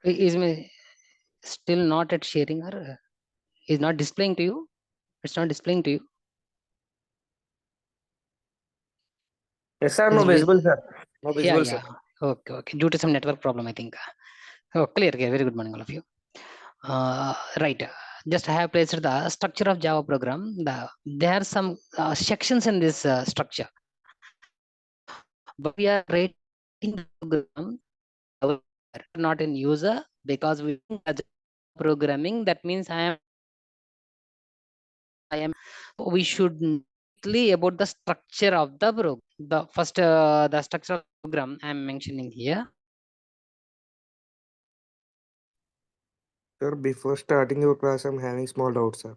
Is my still not at sharing, or is not displaying to you? It's not displaying to you. Yes, sir. No Is vi- visible, sir. No yeah, visible, sir. yeah. Okay, okay. Due to some network problem, I think. Oh, clear. Okay. Very good morning, all of you. Right. Just I have placed the structure of Java program. There are some sections in this structure, but we are rating the program not in user, because we as programming. That means I am. We should about the structure of the program. The first the structure of the program I am mentioning here. Sir, before starting your class, I'm having small doubts, sir.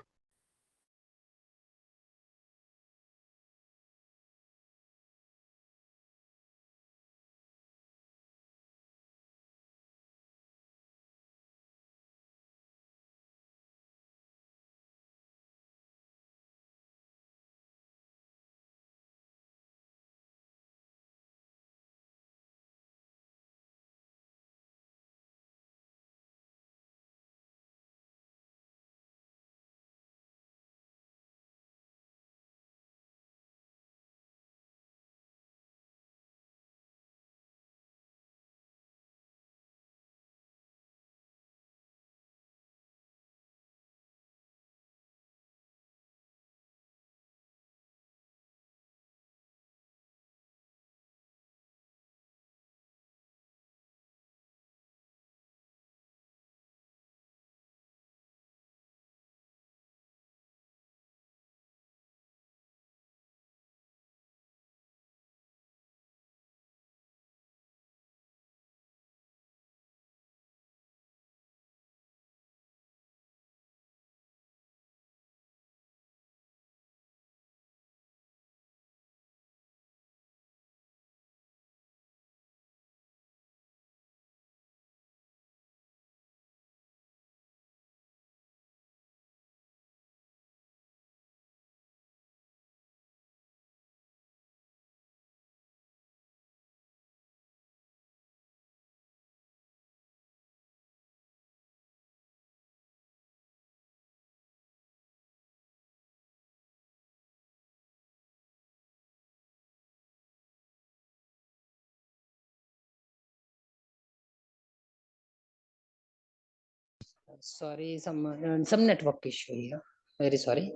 Sorry, some network issue here. Very sorry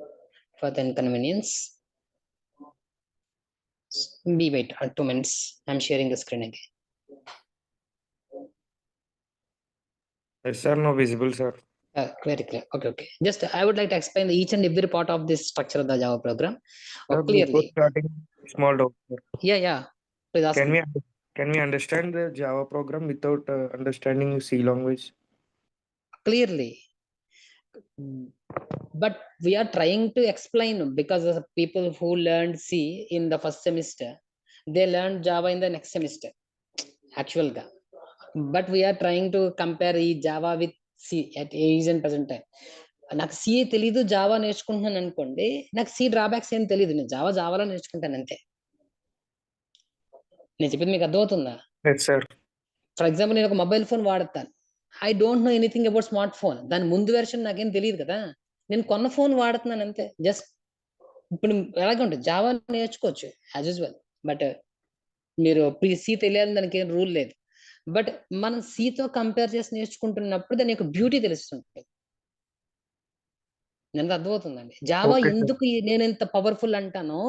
for the inconvenience. Be wait 2 minutes. I'm sharing the screen again. Yes, sir. No visible, sir. Very clear. Okay, okay. Just I would like to explain each and every part of this structure of the Java program. Sir, before Clearly. starting, small doubt, sir. Yeah, yeah. Please ask Can me. we understand the Java program without understanding C language? Clearly. But we are trying to explain, because the people who learned C in the first semester, they learned Java in the next semester. Actual ga. But we are trying to compare Java with C at age and present time. నాకు CA తెలీదు, Java నేర్చుకుంటున్నాను అనుకోండి, నాకు C drawbacks ఏం తెలియదు, నేను జావాలో నేర్చుకుంటాను అంతే. నేను చెప్పింది మీకు అర్థమవుతుందా? Yes, sir. ఫర్ ఎగ్జాంపుల్ నేను ఒక మొబైల్ ఫోన్ వాడతాను. I don't know anything about smart phone. దాని ముందు వెర్షన్ నాకేం తెలియదు కదా. నేను కొన్న ఫోన్ వాడుతున్నాను అంతే. జస్ట్ ఇప్పుడు ఎలాగే ఉంటుంది, జావా నేర్చుకోవచ్చు యాజ్ యూజువల్. బట్ మీరు సి తెలియాలని దానికి ఏం రూల్ లేదు. బట్ మనం సితో కంపేర్ చేసి నేర్చుకుంటున్నప్పుడు దాని యొక్క బ్యూటీ తెలుస్తుంది. ఎంత అర్థమవుతుందండి. Java Okay, sir. ఎందుకు నేను ఇంత పవర్ఫుల్ అంటానో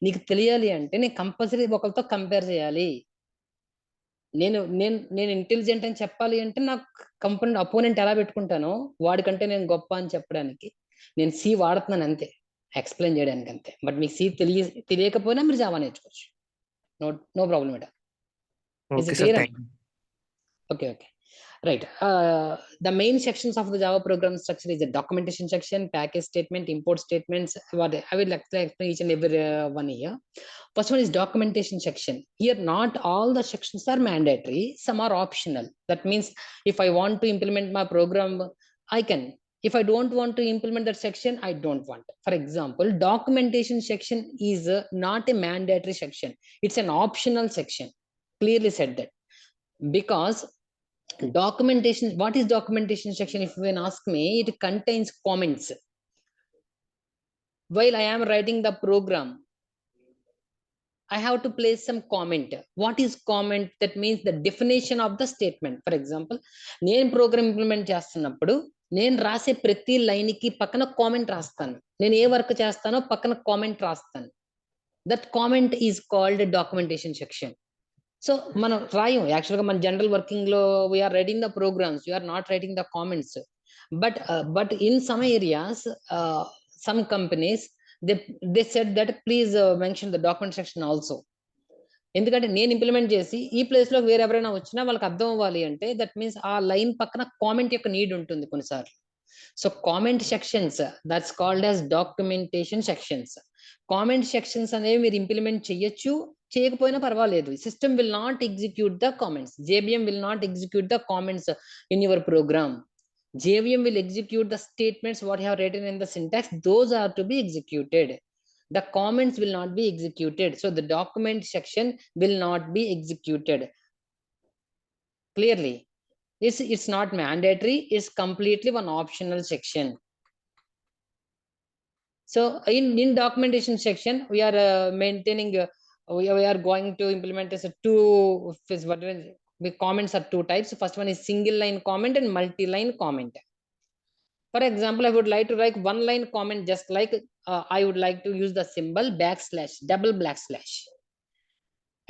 నీకు తెలియాలి అంటే, నేను కంపల్సరీ ఒకరితో కంపేర్ చేయాలి. నేను నేను నేను ఇంటెలిజెంట్ అని చెప్పాలి అంటే, నాకు కంపెనీ అపోనెంట్ ఎలా పెట్టుకుంటానో వాడికంటే నేను గొప్ప అని చెప్పడానికి నేను సి వాడుతున్నాను అంతే, ఎక్స్ప్లెయిన్ చేయడానికి అంతే. బట్ మీకు సి తెలియకపోయినా మీరు జావా నేర్చుకోవచ్చు. No no problem it. Is Okay, it sir. Clear? Thank you. Okay, okay. Right. The main sections of the Java program structure is the documentation section, package statement, import statements. What I will explain each and every one here. First one is documentation section. Here, not all the sections are mandatory. Some are optional. That means if I want to implement my program, I can. If I don't want to implement that section, I don't want. For example, documentation section is not a mandatory section. It's an optional section. Clearly said that. Because Documentation, what is documentation section? If you ask me, it contains comments. While I am writing the program, I have to place some comment. What is comment? That means the definition of the statement. For example, నేను program implement చేస్తున్నప్పుడు నేను రాసే ప్రతి line కి పక్కన comment రాస్తాను. నేను ఏ work చేస్తానో పక్కన కామెంట్ రాస్తాను. That comment is called documentation section. So మనం రాయం యాక్చువల్గా మన జనరల్ వర్కింగ్ లో we are writing the programs, we are not writing the comments. But in some areas, some companies, they said that please mention the document section also. ఎందుకంటే నేను implement చేసి ఈ place లో వేరే ఎవరైనా వచ్చినా వాళ్ళకి అర్థం అవ్వాలి అంటే దట్ మీన్స్ ఆ లైన్ పక్కన కామెంట్ యొక్క నీడ్ ఉంటుంది కొన్నిసార్లు. So comment sections, that's called as documentation sections. Comment sections అనేవి మీరు ఇంప్లిమెంట్ చేయొచ్చు, చేయకపోయినా పర్వాలేదు. System will not execute the comments. JVM will not execute the comments in your program. JVM will execute the statements what you have written in the syntax. Those are to be executed. The comments will not be executed. So the document section will not be executed. Clearly, it's not mandatory. It's completely one optional section. So in documentation section, we are maintaining. We are going to implement this two. The comments are two types. First one is single line comment and multi-line comment. For example, I would like to write one line comment, just like I would like to use the symbol backslash, double backslash.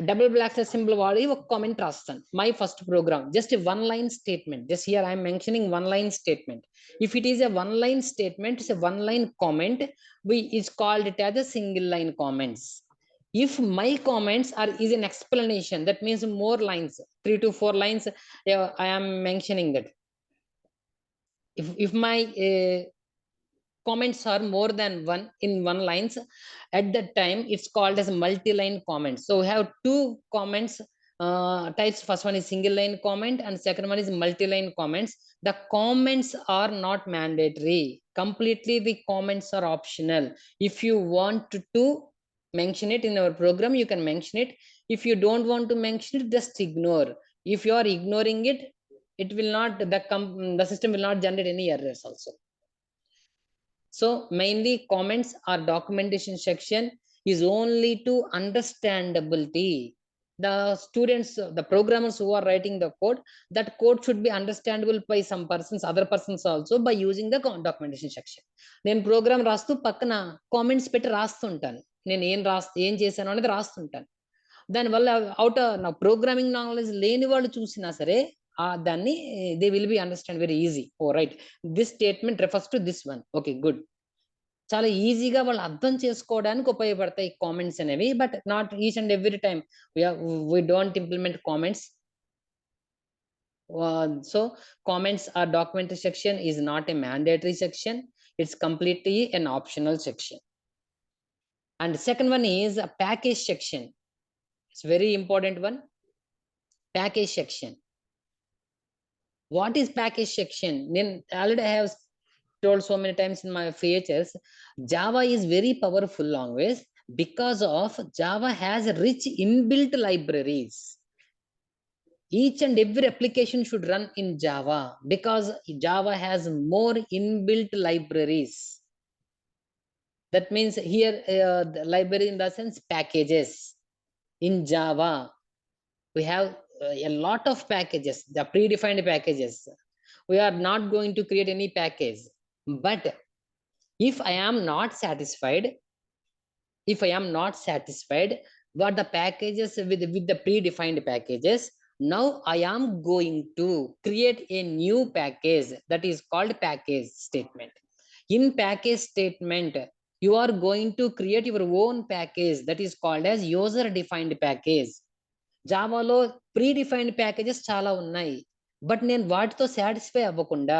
Double backslash symbol వాడి ఒక comment రాస్తాను. My first program, just a one line statement. Just here I am mentioning one line statement. If it is a one line statement, it's a one line comment, is called it as a single line comments. If my comments is an explanation, that means more lines, 3 to 4 lines, I am mentioning that. If my comments are more than one in one lines, at that time it's called as multi-line comments. So we have two comments types. First one is single line comment and second one is multi-line comments. The comments are not mandatory. Completely the comments are optional. If you want to mention it in our program, you can mention it. If you don't want to mention it, just ignore. If you are ignoring it, it will not, the system will not generate any errors also. So mainly comments or documentation section is only to understandability. The students, the programmers who are writing the code, that code should be understandable by some persons, other persons also, by using the documentation section. నేను programme రాస్తూ పక్కన comments పెట్టి రాస్తుంటాను. నేను ఏం చేశాను అనేది రాస్తుంటాను. దానివల్ల out నా ప్రోగ్రామింగ్ నాలెడ్జ్ లేని వాళ్ళు చూసినా సరే దాన్ని they will be understand very easy. Oh right, this statement refers to this one. Okay good. చాలా ఈజీగా వాళ్ళు అర్థం చేసుకోవడానికి ఉపయోగపడతాయి కామెంట్స్ అనేవి. But not each and every time we don't implement comments. So comments or documentation section is not a mandatory section. It's completely an optional section. And the second one is a package section. It's very important one. Package section. What is package section? Then already I have told so many times in my features, Java is very powerful language because of Java has rich inbuilt libraries. Each and every application should run in Java because Java has more inbuilt libraries. That means here the library in the sense packages. In Java we have a lot of packages, the predefined packages. We are not going to create any package. But if I am not satisfied what the packages with the predefined packages, now I am going to create a new package that is called package statement. In package statement, you are going to create your own package that is called as user defined package. జావాలో predefined packages చాలా ఉన్నాయి. But నేను వాటితో satisfy అవ్వకుండా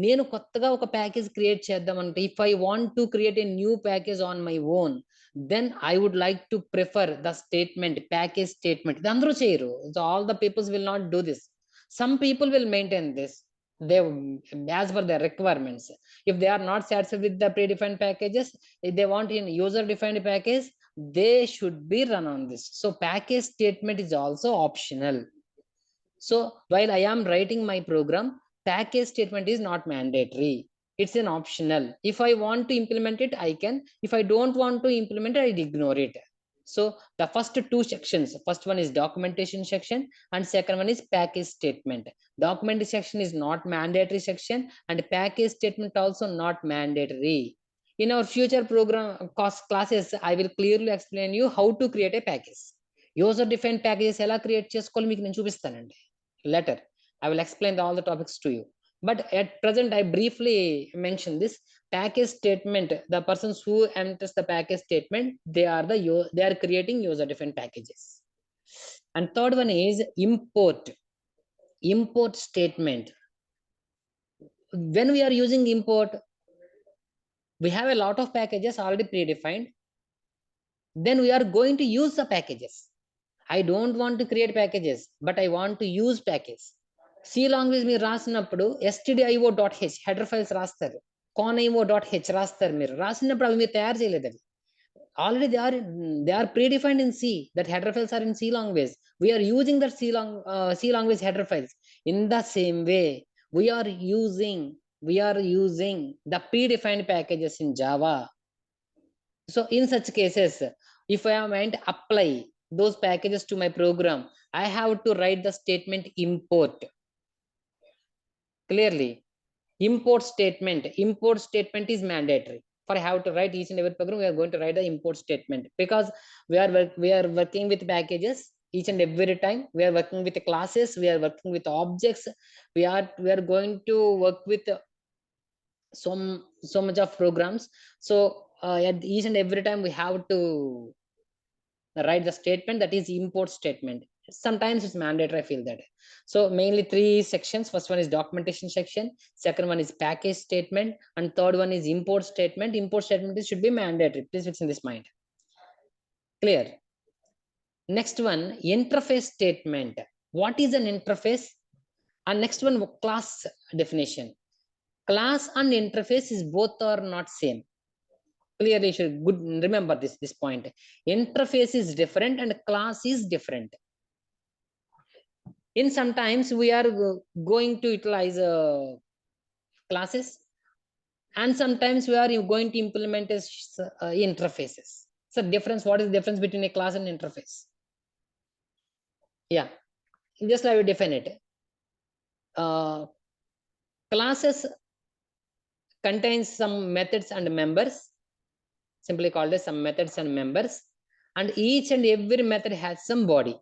నేను కొత్తగా ఒక package create చేద్దామంటే, if I want to create a new package on my own, then I would like to prefer the statement, package statement. ఇది అందరూ చేయరు. So all the peoples will not do this. Some people will maintain this as per their requirements. If they are not satisfied with the predefined packages, if they want in user defined package, they should be run on this. So package statement is also optional. So while I am writing my program, package statement is not mandatory. It's an optional. If I want to implement it, I can. If I don't want to implement it, I ignore it. So the first two sections, first one is documentation section and second one is package statement. Documentation section is not mandatory section and package statement also not mandatory. In our future program classes, I will clearly explain you how to create a package. User defined packages ఎలా create చేసుకోవాలి మీకు నేను చూపిస్తానండి later. I will explain all the topics to you. But at present, I briefly mention this package statement. The persons who enters the package statement, they are creating user defined packages. And third one is import statement. When we are using import, we have a lot of packages already predefined. Then we are going to use the packages. I don't want to create packages, but I want to use package. C language మీరు రాసినప్పుడు stdio.h header files రాస్తారు, conio.h రాస్తారు. మీరు రాసినప్పుడు అవి మీరు తయారు చేయలేదు. అవి already they are predefined in C. That header files are in C language. We are using that C language header files. In the same way we are using the predefined packages in Java. So in such cases, if I am going to apply those packages to my program, I have to write the statement import. Clearly, import statement is mandatory. For I have to write each and every program, we are going to write the import statement, because we are working with packages each and every time. We are working with classes, we are working with objects, we are going to work with so much of programs. So at each and every time we have to write the statement, that is import statement. Sometimes it's mandatory, I feel that. So mainly three sections. First one is documentation section, second one is package statement, and third one is import statement. Import statement should be mandatory. Please fix in this mind. Clear? Next one, interface statement. What is an interface? And next one, class definition. Class and interface is both are not same. Clearly, you should remember this point. Interface is different and class is different. In sometimes we are going to utilize classes, and sometimes we are going to implement interfaces. So difference, what is the difference between a class and interface? Yeah, just I will define it. Classes contains some methods and members, simply called as some methods and members, and each and every method has some body.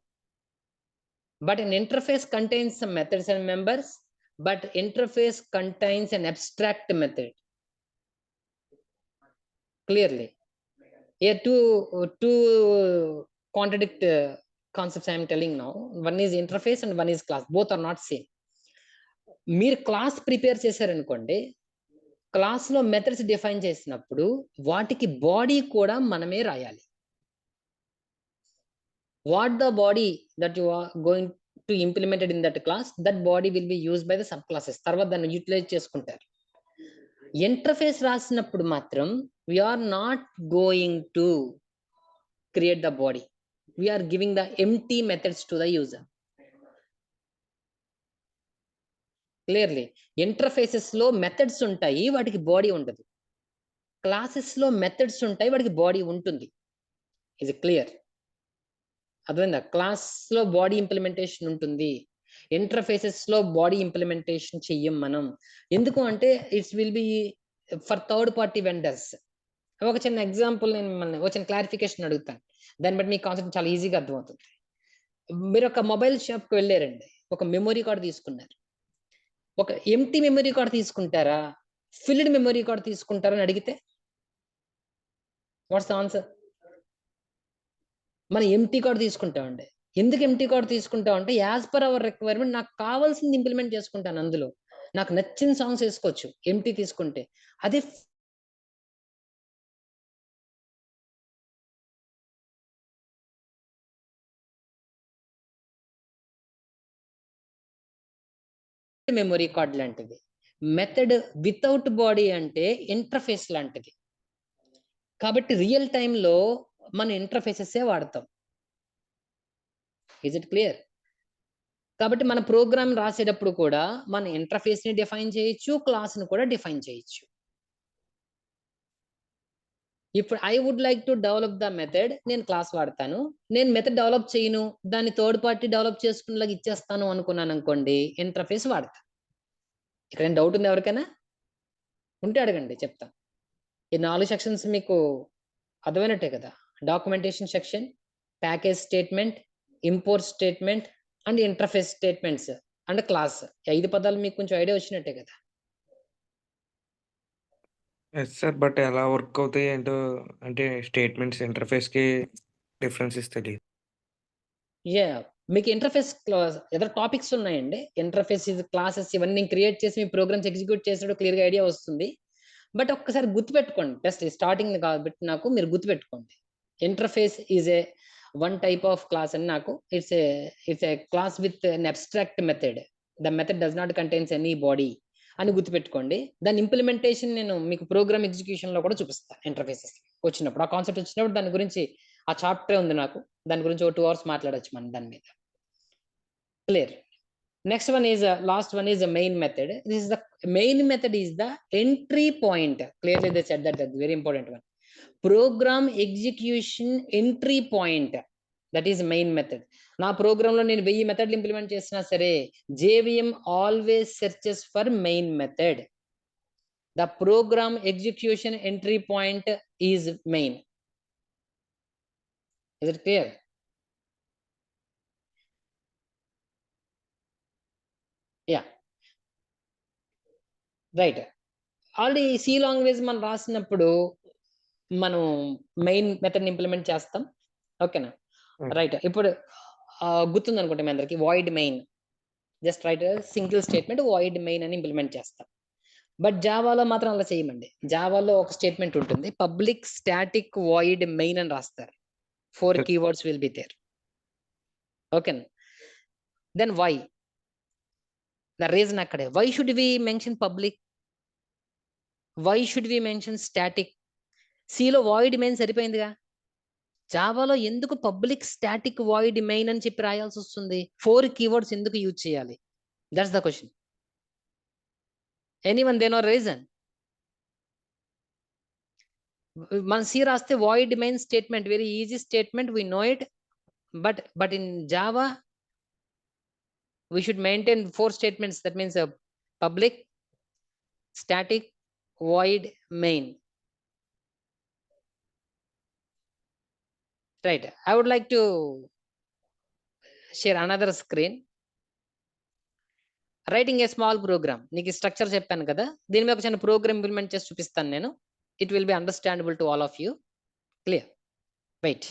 But an interface contains some methods and members, but interface contains an abstract method. Clearly, here two contradict concepts I am telling now. One is interface and one is class. Both are not same. మీరు class prepare చేశారనుకోండి, క్లాస్లో methods define చేసినప్పుడు వాటికి body కూడా మనమే రాయాలి. What the body that you are going to implement in that class, that body will be used by the subclasses. తర్వాత దాన్ని యూటిలైజ్ చేసుకుంటారు. ఇంటర్ఫేస్ రాసినప్పుడు మాత్రం we are not going to create the body. We are giving the empty methods to the user. Clearly, interfaces లో methods ఉంటాయి, వాటికి body ఉండదు. Classes లో మెథడ్స్ ఉంటాయి, వాటికి బాడీ ఉంటుంది. ఇది క్లియర్? అర్థమైందా? క్లాస్ లో బాడీ ఇంప్లిమెంటేషన్ ఉంటుంది, ఇంటర్ఫేసెస్ లో బాడీ ఇంప్లిమెంటేషన్ చెయ్యం మనం. ఎందుకు అంటే it's will be for third party vendors. ఒక చిన్న ఎగ్జాంపుల్ నేను మిమ్మల్ని ఒక చిన్న క్లారిఫికేషన్ అడుగుతాను, దాన్ని బట్టి మీ కాన్సెప్ట్ చాలా ఈజీగా అర్థమవుతుంది. మీరు ఒక మొబైల్ షాప్కి వెళ్ళారండి, ఒక మెమొరీ కార్డు తీసుకున్నారు. ఒక ఎంటీ మెమొరీ కార్డు తీసుకుంటారా, ఫిల్డ్ మెమొరీ కార్డు తీసుకుంటారా అని అడిగితే వాట్స్ ద ఆన్సర్? మనం ఎంటీ కార్డు తీసుకుంటామండి. ఎందుకు ఎంటీ కార్డు తీసుకుంటామంటే యాజ్ పర్ అవర్ రిక్వైర్మెంట్ నాకు కావాల్సింది ఇంప్లిమెంట్ చేసుకుంటాను, అందులో నాకు నచ్చిన సాంగ్స్ వేసుకోవచ్చు ఎంటీ తీసుకుంటే. అదే మెమొరీ కార్డ్ లాంటిది. మెథడ్ వితౌట్ బాడీ అంటే ఇంటర్ఫేస్ లాంటిది. కాబట్టి రియల్ టైంలో మన ఇంటర్ఫేసెస్ వాడతాం. Is it clear? కాబట్టి మన ప్రోగ్రామ్ రాసేటప్పుడు కూడా మన ఇంటర్ఫేస్ ని డిఫైన్ చేయొచ్చు, క్లాస్ ని కూడా డిఫైన్ చేయొచ్చు. ఇప్పుడు I would like to develop the method, నేను క్లాస్ వాడతాను. నేను మెథడ్ డెవలప్ చేయను, దాన్ని థర్డ్ పార్టీ డెవలప్ చేసుకునేలాగా ఇచ్చేస్తాను అనుకున్నాను అనుకోండి, ఇంటర్ఫేస్ వాడతా. ఇక్కడ డౌట్ ఉంది ఎవరికైనా? ఉంటే అడగండి, చెప్తా. ఈ 4 సెక్షన్స్ మీకు అర్థమైనట్టే కదా. Documentation section, package statement, import statement and interface statements and class. 5 పదాలు మీకు కొంచెం ఐడియా వచ్చినట్టే కదా. Yes sir. బట్ ఎలా వర్క్ అవుతాయి ఏంటో అంటే స్టేట్మెంట్స్ ఇంటర్‌ఫేస్‌కి డిఫరెన్సెస్ తెలీదు. యాహ్! మీకు ఇంటర్ఫేస్ ఏదో టాపిక్స్ ఉన్నాయండి. ఇంటర్ఫేస్ క్లాసెస్ ఇవన్నీ క్రియేట్ చేసి మీ ప్రోగ్రామ్స్ ఎగ్జిక్యూట్ చేసేటప్పుడు క్లియర్‌గా ఐడియా వస్తుంది. బట్ ఒక్కసారి గుర్తుపెట్టుకోండి. జస్ట్ స్టార్టింగ్‌లో కాబట్టి నాకు మీరు గుర్తుపెట్టుకోండి. Interface is a one type of class అని నాకు it's a class with an abstract method. The method does not contains any body అని గుర్తుపెట్టుకోండి. దాని ఇంప్లిమెంటేషన్ నేను మీకు ప్రోగ్రామ్ ఎగ్జిక్యూషన్‌లో కూడా చూపిస్తా ఇంటర్ఫేసెస్ వచ్చినప్పుడు. ఆ కాన్సెప్ట్ వచ్చినప్పుడు దాని గురించి ఆ చాప్టరే ఉంది నాకు. దాని గురించి ఒక 2 అవర్స్ మాట్లాడొచ్చు మనం దాని మీద. Clear. Next one is last one is the main method. This is the main method is the entry point. Clearly they said that that's very important one. Program execution entry point. That is main method. నా programme లో నేను 1000 మెథడ్లు implement చేసినా సరే, JVM always searches for main method. The program execution entry point is main. Is it clear? Yeah. Right. Already C language మనం రాసినప్పుడు మనం main method implement చేస్తాం. ఓకేనా? హ్మ్. రైట్. ఇప్పుడు గుర్తుంది అనుకుంటా మీ అందరికి void main. Just right single statement void main అని ఇంప్లిమెంట్ చేస్తాం. బట్ జావాలో మాత్రం అలా చేయమండి. జావాలో ఒక స్టేట్మెంట్ ఉంటుంది. పబ్లిక్ స్టాటిక్ వాయిడ్ మెయిన్ అని రాస్తారు. 4 yes. Keywords will be there. ఓకేనా? Then why? ద రీజన్ అక్కడే. Why should we mention public? Why should we mention static? సిలో వాయిడ్ మెయిన్ సరిపోయిందిగా. జావాలో ఎందుకు పబ్లిక్ స్టాటిక్ వాయిడ్ మెయిన్ అని చెప్పి రాయాల్సి వస్తుంది? 4 కీవర్డ్స్ ఎందుకు యూజ్ చేయాలి? That's the question. Anyone they know reason? మన సి రాస్తే void main statement very easy statement, we know it. But in Java we should maintain 4 statements. That means public, static, void, main. Right. I would like to share another screen. Writing a small program. నీకు structure చెప్పాను కదా, దీని మీద ఒక చిన్న program implement చేసి చూపిస్తాను నేను. It will be understandable to all of you. Clear? Wait.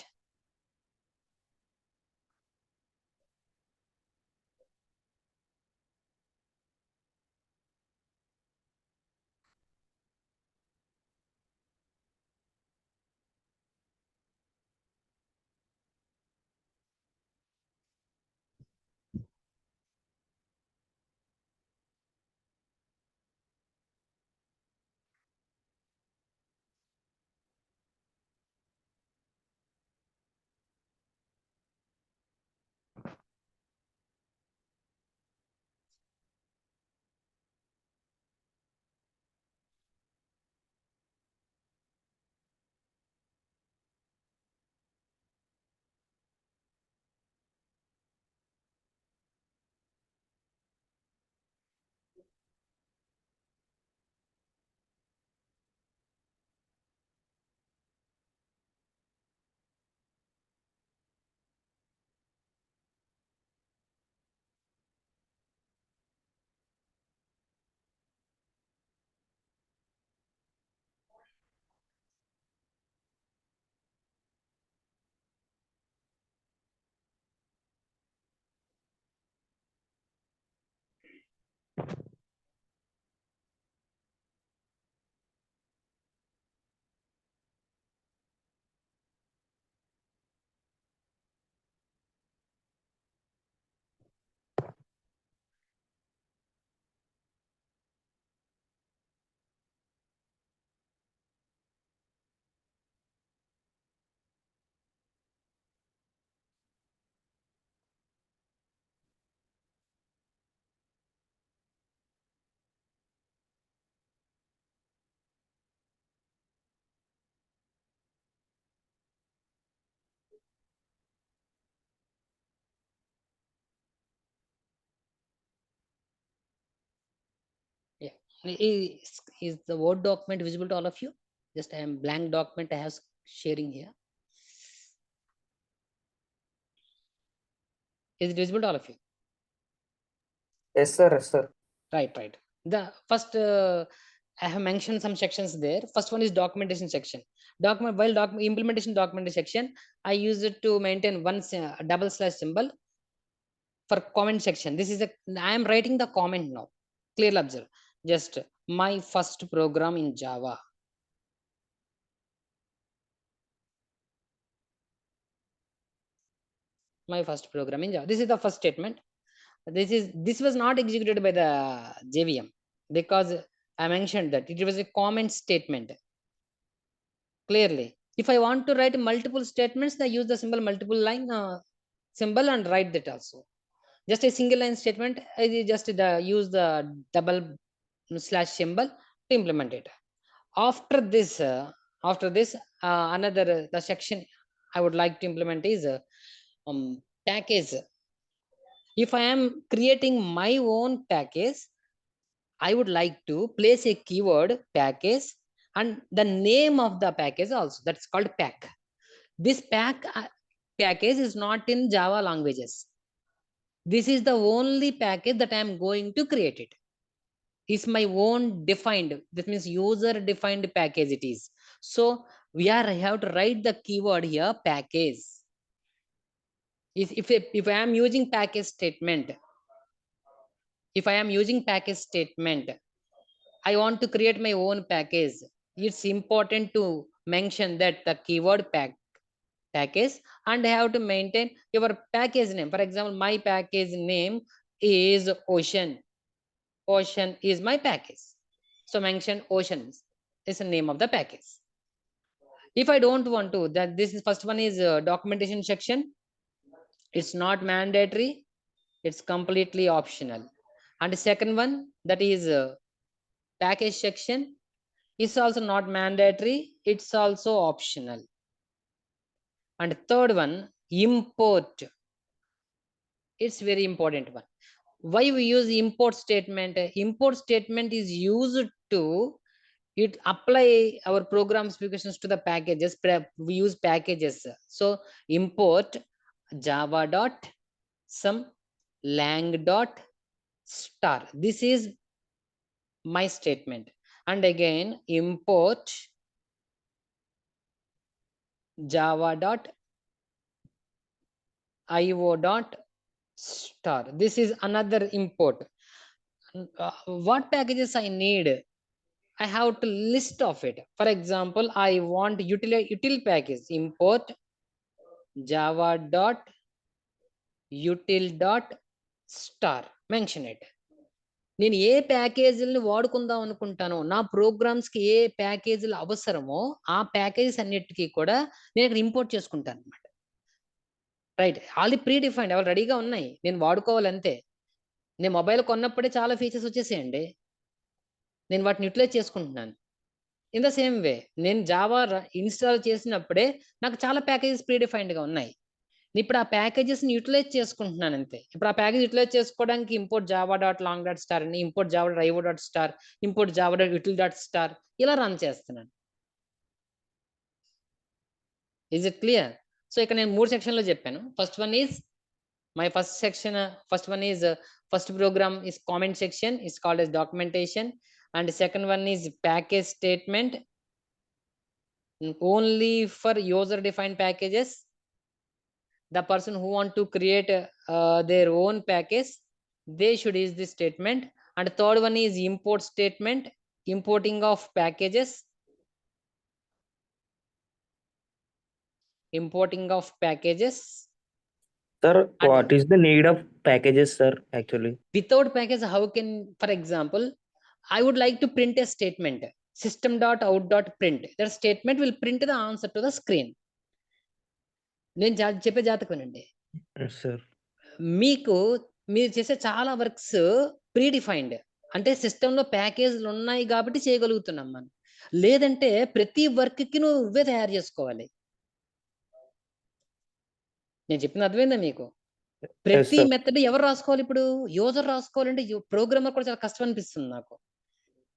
Is the Word document visible to all of you? Just I am blank document I have sharing here. Is it visible to all of you? Yes, sir. Yes, sir. Right. The first I have mentioned some sections there. First one is documentation section. Implementation documentation section, I use it to maintain one double slash symbol for comment section. This is I am writing the comment now. Clearly observe. Just my first program in Java. My first program in Java. This is the first statement. This was not executed by the JVM because I mentioned that it was a comment statement. Clearly, if I want to write multiple statements, I use the symbol multiple line symbol and write that also. Just a single line statement, I just use the double slash symbol to implement it. After this, another the section I would like to implement is package. If I am creating my own package, I would like to place a keyword package and the name of the package also. That's called pack. This package is not in Java languages. This is the only package that I am going to create it. Is my own defined. That means user defined package it is. So I have to write the keyword here package. If I am using package statement, I want to create my own package. It's important to mention that the keyword package, and I have to maintain your package name. For example, my package name is Ocean. Ocean is my package. So mention Ocean is the name of the package. If I don't want to, that this is first one is documentation section. It's not mandatory. It's completely optional. And the second one, that is package section, is also not mandatory. It's also optional. And third one, import. It's very important one. Why we use import statement? Import statement is used to apply our program specifications to the packages. We use packages. So import java dot some lang dot star. This is my statement. And again import java dot io dot star. This is another import. What packages I need, I have to list of it. For example, I want util package, import java dot util dot star. Mention it. నేను ఏ ప్యాకేజీలను వాడుకుందాం అనుకుంటానో, నా programmes కి ఏ ప్యాకేజీలు అవసరమో ఆ packages అన్నిటికీ కూడా నేను ఇక్కడ import చేసుకుంటాను అనమాట. రైట్, ఆల్రెడీ ప్రీ డిఫైన్డ్ అవి రెడీగా ఉన్నాయి, నేను వాడుకోవాలంతే. నేను మొబైల్ కొన్నప్పుడే చాలా ఫీచర్స్ వచ్చేసేయండి, నేను వాటిని యూటిలైజ్ చేసుకుంటున్నాను. ఇన్ ద సేమ్ వే నేను జావా ఇన్స్టాల్ చేసినప్పుడే నాకు చాలా ప్యాకేజెస్ ప్రీ డిఫైన్డ్గా ఉన్నాయి. ఇప్పుడు ఆ ప్యాకేజెస్ని యూటిలైజ్ చేసుకుంటున్నాను అంతే. ఇప్పుడు ఆ ప్యాకేజ్ యూటిలైజ్ చేసుకోవడానికి import Java dot lang dot star అని, import Java dot IO dot star, import Java dot util dot star ఇలా రన్ చేస్తున్నాను. Is it clear? సో ఇక్కడ నేను 3 సెక్షన్లో చెప్పాను. First one is my first section. First one is first program is comment section, is called as documentation, and second one is package statement only for user defined packages. The person who want to create their own package, they should use this statement. And third one is import statement, importing of packages. Sir, And what is the need of packages, sir, actually? without package, how can, for example, I would like to print a statement, system.out.print. That statement will print the answer to the screen. నేను చెప్పే జాతకమేనండి. Yes, sir. మీరు చేసే చాలా works pre defined, అంటే సిస్టంలో ప్యాకేజీలు ఉన్నాయి కాబట్టి చేయగలుగుతున్నాం మనం. లేదంటే ప్రతి వర్క్ కి నువ్వే తయారు చేసుకోవాలి. నేను చెప్పింది అర్థమైందా మీకు? ప్రతి మెథడ్ ఎవరు రాసుకోవాలి? ఇప్పుడు యూజర్ రాసుకోవాలంటే ప్రోగ్రామర్ కూడా చాలా కష్టం అనిపిస్తుంది నాకు.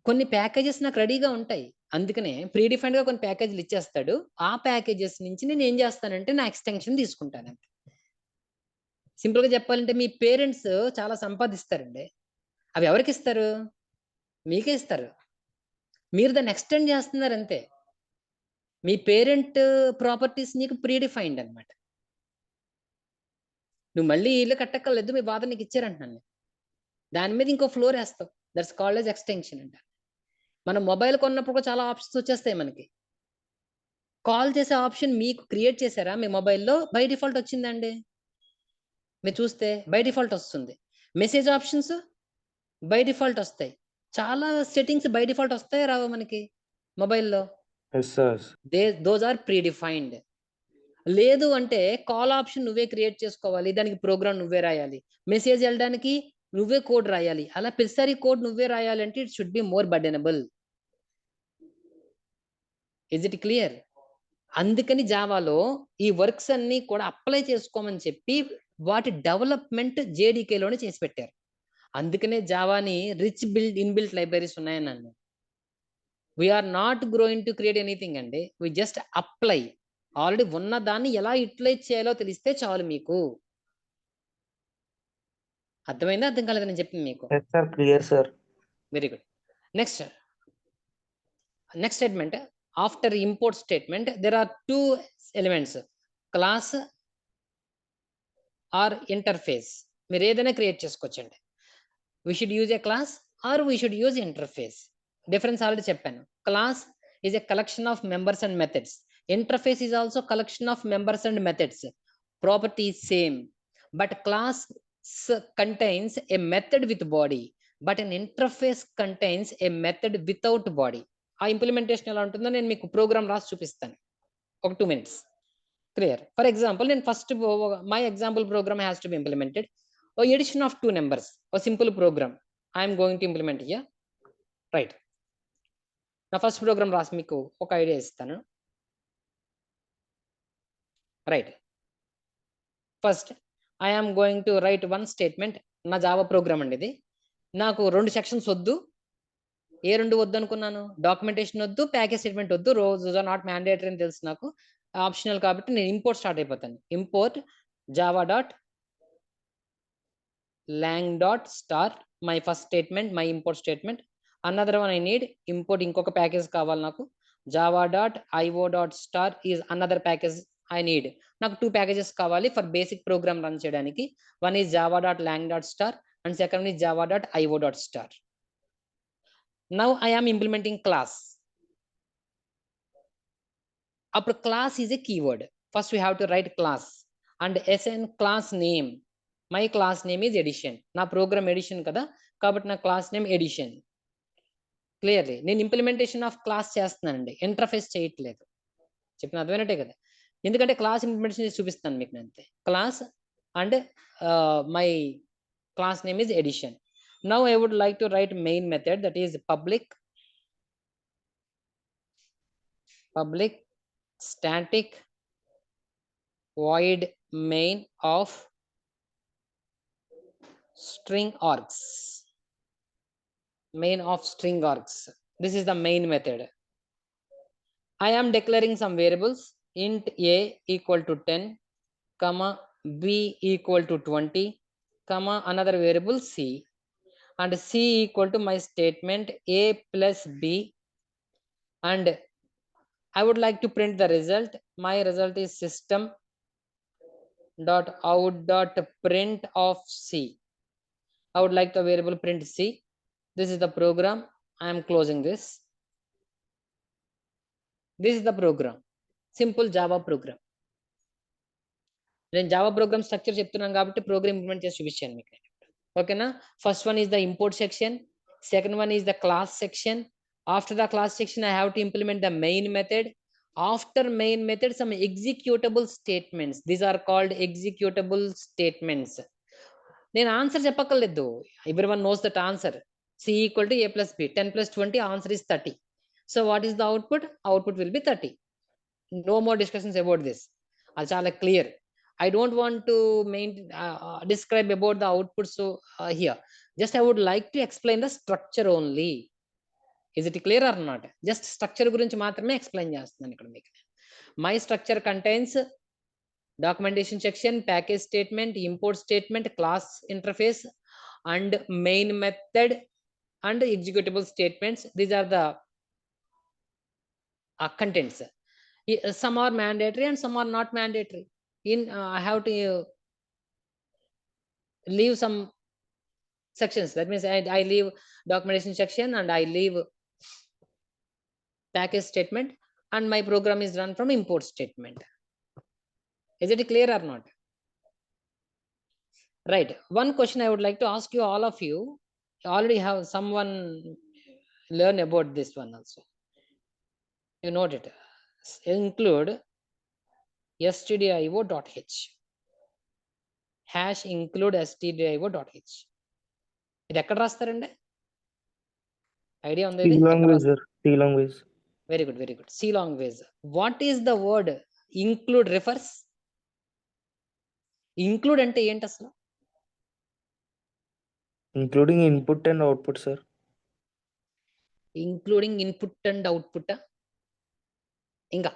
కొన్ని ప్యాకేజెస్ నాకు రెడీగా ఉంటాయి. అందుకనే ప్రీడిఫైన్డ్‌గా కొన్ని ప్యాకేజీలు ఇచ్చేస్తాడు. ఆ ప్యాకేజెస్ నుంచి నేను ఏం చేస్తానంటే నా ఎక్స్‌టెన్షన్ తీసుకుంటాను. సింపుల్‌గా చెప్పాలంటే మీ పేరెంట్స్ చాలా సంపాదిస్తారండి. అవి ఎవరికిస్తారు? మీకే ఇస్తారు. మీరు దాన్ని ఎక్స్‌టెండ్ చేస్తున్నారు అంతే. మీ పేరెంట్ ప్రాపర్టీస్ నీకు ప్రీడిఫైన్డ్ అన్నమాట. నువ్వు మళ్ళీ ఇల్లు కట్టక్కర్లేదు. మీ ఫాదర్ నీకు ఇచ్చారంటున్నాను నేను. దాని మీద ఇంకో ఫ్లోర్ ఏస్తావు. దట్స్ కాల్డ్ యాస్ ఎక్స్‌టెన్షన్ అంటారు. మనం మొబైల్ కొన్నప్పుడు కూడా చాలా ఆప్షన్స్ వచ్చేస్తాయి మనకి. కాల్ చేసే ఆప్షన్ మీకు క్రియేట్ చేసారా మీ మొబైల్‌లో? బై డిఫాల్ట్ వచ్చిందండి. మీరు చూస్తే బై డిఫాల్ట్ వస్తుంది. మెసేజ్ ఆప్షన్స్ బై డిఫాల్ట్ వస్తాయి. చాలా సెట్టింగ్స్ బై డిఫాల్ట్ వస్తాయా రావా మనకి మొబైల్‌లో? Yes sir. Those are predefined. లేదు అంటే కాల్ ఆప్షన్ నువ్వే క్రియేట్ చేసుకోవాలి. దానికి ప్రోగ్రామ్ నువ్వే రాయాలి. మెసేజ్ ఎళ్ళడానికి నువ్వే కోడ్ రాయాలి. అలా ప్రతిసారి కోడ్ నువ్వే రాయాలంటే it should be more burdenable. Is it clear? అందుకని జావాలో ఈ వర్క్స్ అన్నీ కూడా అప్లై చేసుకోమని చెప్పి వాటి డెవలప్‌మెంట్ జేడీకేలోనే చేసి పెట్టారు. అందుకనే జావాని రిచ్ ఇన్‌బిల్ట్ లైబ్రరీస్ ఉన్నాయన్నాను. We are not going to create anything అండి. We just apply. ఆల్రెడీ ఉన్న దాన్ని ఎలా యుటిలైజ్ చేయాలో తెలిస్తే చాలు మీకు. అర్థమైందా? అర్థం కాలేదా నేను చెప్పింది మీకు? Yes sir. Clear sir. Very good. Next statement. After import statement there are 2 elements. Class or interface. మీరు ఏదైనా క్రియేట్ చేసుకోవచ్చండి. We should use a class or we should use interface. Difference already చెప్పాను. Class is a collection of members and methods. Interface is also collection of members and methods. Property is same, but class contains a method with body, but an interface contains a method without body. ఆ implementation ఎలా ఉంటుందో నేను మీకు programme రాసి చూపిస్తాను. ఒక 2 minutes. Clear? For example నేను first my example program has to be implemented. Addition of 2 numbers. Simple program I am going to implement here. Right. నా ఫస్ట్ ప్రోగ్రామ్ రాసి మీకు ఒక ఐడియా ఇస్తాను. Right. First I am going to write 1 statement. నా Java program అండి ఇది. నాకు 2 sections వద్దు. ఏ 2 వద్దనుకున్నాను? డాక్యుమెంటేషన్ వద్దు, ప్యాకేజ్ స్టేట్మెంట్ వద్దు. రోజ్ ఆర్ నాట్ మ్యాండేటరీ అని తెలుసు నాకు. ఆప్షనల్ కాబట్టి నేను ఇంపోర్ట్ స్టార్ట్ అయిపోతాను. Import Java dot lang dot star my first statement, my import statement. Another one I need import ఇంకొక ప్యాకేజ్ కావాలి నాకు. Java dot IO dot star is another package I need. నాకు 2 packages కావాలి for basic program run చేయడానికి. One is Java dot lang dot star and second is Java dot IO dot star. Now I am implementing class. అప్పుడు class is a keyword. First we have to write class and ఎస్ఎన్ class name. My class name is addition. నా program addition కదా, కాబట్టి నా class name addition. Clearly నేను implementation of class చేస్తున్నానండి, interface చేయట్లేదు. చెప్పిన అర్థమైనట్టే కదా. ఎందుకంటే క్లాస్ ఇంప్లిమెంటేషన్ చేసి చూపిస్తాను మీకు నేను అంతే. Class and my class name is addition. Now I would like to write main method that is public static void main of string args. Main of string args. This is the main method. I am declaring some variables. Int a equal to 10, comma b equal to 20, comma another variable c, and c equal to my statement a plus b, and I would like to print the result. My result is system dot out dot print of c. I would like the variable print c. This is the program. I am closing this. This is the program. Simple Java program. నేను Java program structure చెప్తున్నాను కాబట్టి program implement చేసి చూపించాను మీకు. ఓకేనా? First one is the import section. Second one is the class section. After the class section I have to implement the main method. After main method, some executable statements. These are called executable statements. నేను answer చెప్పక్కర్లేదు. Everyone knows that answer. C equal to A plus B. 10 plus 20, answer is 30. So what is the output? Output will be 30. No more discussions about this. అది చాలా clear. I don't want to describe about the output so here. Just I would like to explain the structure only. Is it clear or not? Just structure గురించి మాత్రమే explain చేస్తున్నాను ఇక్కడ మీకు. My structure contains documentation section, package statement, import statement, class interface, and main method and executable statements. These are the contents. Some are mandatory and some are not mandatory. I have to leave some sections. That means I leave documentation section and I leave package statement, and my program is run from import statement. Is it clear or not? Right. One question I would like to ask you, all of you. Already have someone learn about this one also. You note it. Include stdio.h. Hash include stdio.h. ఇది ఎక్కడ రాస్తారండి? Idea ఉంది ఇది? C language. Very good, very good. C language. What is the word include refers? Include అంటే ఏంటి అసలు? Including input and output, sir. Including input and output. ఇంకా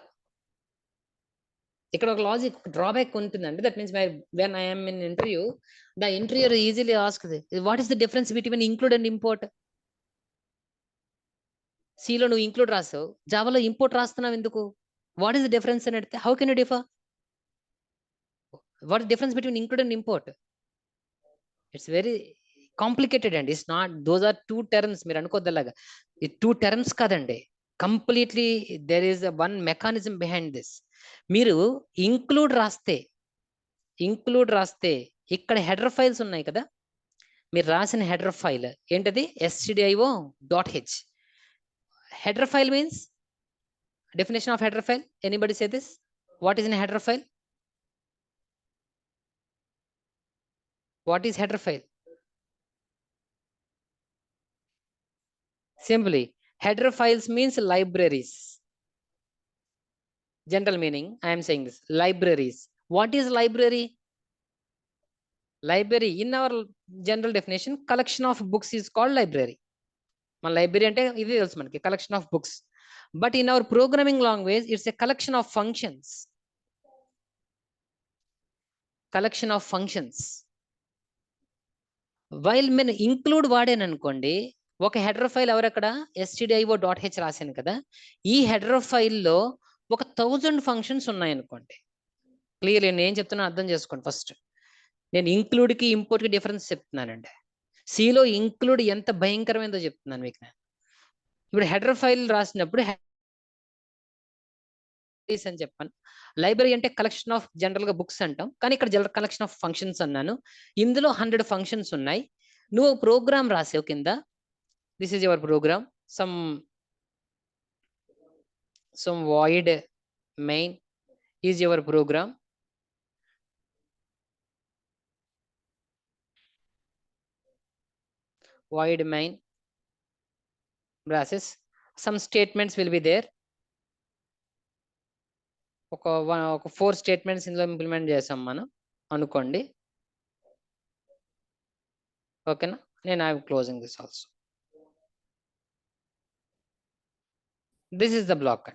ఇక్కడ ఒక లాజిక్ డ్రాబ్యాక్ ఉంటుందండి. That means when I am in interview, the interviewer easily asks, what is the difference between include and import? సిలో నువ్వు include రాసావు, జావాలో import రాస్తున్నావు ఎందుకు? What is the difference అని అడిగితే, how can you differ? What is difference between include and import? It's very complicated అండి. It's not, those are two terms. మీరు అనుకోద్దలాగా ఈ టూ టర్మ్స్ కాదండి. Completely there is one mechanism behind this. మీరు include రాస్తే ఇక్కడ హెడర్ ఫైల్స్ ఉన్నాయి కదా, మీరు రాసిన హెడర్ ఫైల్ ఏంటది? stdio.h. header file means, definition of header file, anybody say this? What is in header file? What is header file? Simply, header files means libraries. General meaning, I am saying this, libraries. What is library? Library, in our general definition, collection of books is called library. మన library అంటే ఇది తెలుసు మనకి, collection of books. But in our programming language it's a collection of functions. Collection of functions. While నేను include వాడాను అనుకోండి, ఒక header file ఎవరక్కడ stdio.h రాశాను కదా, ఈ హెడర్ ఫైల్లో ఒక 1000 ఫంక్షన్స్ ఉన్నాయనుకోండి. క్లియర్లీ నేను ఏం చెప్తున్నా అర్థం చేసుకోండి. ఫస్ట్ నేను ఇంక్లూడ్కి ఇంపోర్ట్కి డిఫరెన్స్ చెప్తున్నానండి. సిలో ఇంక్లూడ్ ఎంత భయంకరమైందో చెప్తున్నాను మీకు. ఇప్పుడు హెడర్ ఫైల్ రాసినప్పుడు అని చెప్పాను. లైబ్రరీ అంటే కలెక్షన్ ఆఫ్ జనరల్ గా బుక్స్ అంటాం, కానీ ఇక్కడ జనరల్ కలెక్షన్ ఆఫ్ ఫంక్షన్స్ అన్నాను. ఇందులో 100 ఫంక్షన్స్ ఉన్నాయి. నువ్వు ప్రోగ్రామ్ రాసావు కింద, this is your program, some void main is your program. Void main braces, some statements will be there. ఒక 4 స్టేట్మెంట్స్ ఇందులో ఇంప్లిమెంట్ చేసాం మనం అనుకోండి. ఓకేనా? నేను I closing this also. This is the block.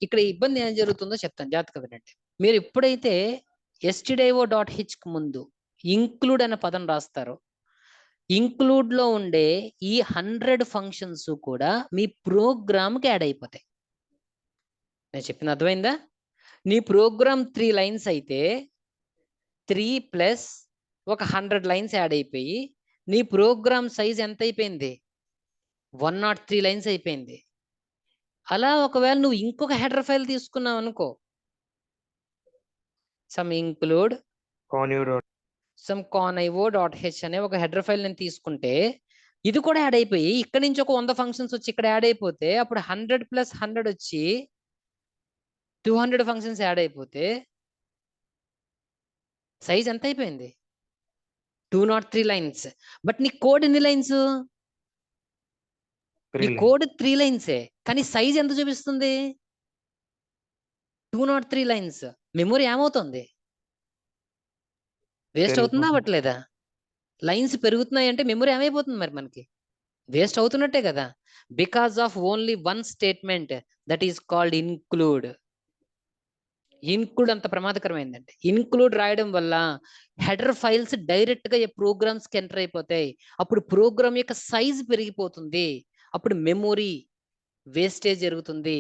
ఇక్కడ ఇబ్బంది ఏం జరుగుతుందో చెప్తాను, జాగ్రత్తగా వినండి. మీరు ఎప్పుడైతే stdio.h కు ముందు ఇంక్లూడ్ అనే పదం రాస్తారో, ఇంక్లూడ్ లో ఉండే ఈ 100 ఫంక్షన్స్ కూడా మీ ప్రోగ్రామ్కి యాడ్ అయిపోతాయి. నేను చెప్పిన అర్థమైందా? నీ ప్రోగ్రామ్ 3 లైన్స్ అయితే 3 ప్లస్ ఒక 100 లైన్స్ యాడ్ అయిపోయి నీ ప్రోగ్రామ్ సైజ్ ఎంత అయిపోయింది? 103 లైన్స్ అయిపోయింది. అలా ఒకవేళ నువ్వు ఇంకొక హెడర్ ఫైల్ తీసుకున్నావు అనుకో, సమ్ ఇంక్లూడ్ some conio.h అనే ఒక హెడర్ ఫైల్ నేను తీసుకుంటే, ఇది కూడా యాడ్ అయిపోయి ఇక్కడ నుంచి ఒక 100 ఫంక్షన్స్ వచ్చి ఇక్కడ యాడ్ అయిపోతే, అప్పుడు 100 + 100 వచ్చి 200 ఫంక్షన్స్ యాడ్ అయిపోతే సైజ్ ఎంత అయిపోయింది? 203 లైన్స్. బట్ నీ కోడ్ ఎన్ని లైన్స్? నీ కోడ్ 3 లైన్సే, కానీ సైజ్ ఎంత చూపిస్తుంది? 203 లైన్స్. మెమొరీ ఏమవుతుంది? వేస్ట్ అవుతుందా అవ్వట్లేదా? లైన్స్ పెరుగుతున్నాయి అంటే మెమొరీ ఏమైపోతుంది మరి మనకి? వేస్ట్ అవుతున్నట్టే కదా. because of only one statement, that is called include. Include అంత ప్రమాదకరమైందండి. ఇన్క్లూడ్ రాయడం వల్ల హెడర్ ఫైల్స్ డైరెక్ట్ గా ప్రోగ్రామ్స్ కి ఎంటర్ అయిపోతాయి. అప్పుడు ప్రోగ్రామ్ యొక్క సైజ్ పెరిగిపోతుంది. అప్పుడు మెమొరీ వేస్టేజ్ జరుగుతుంది.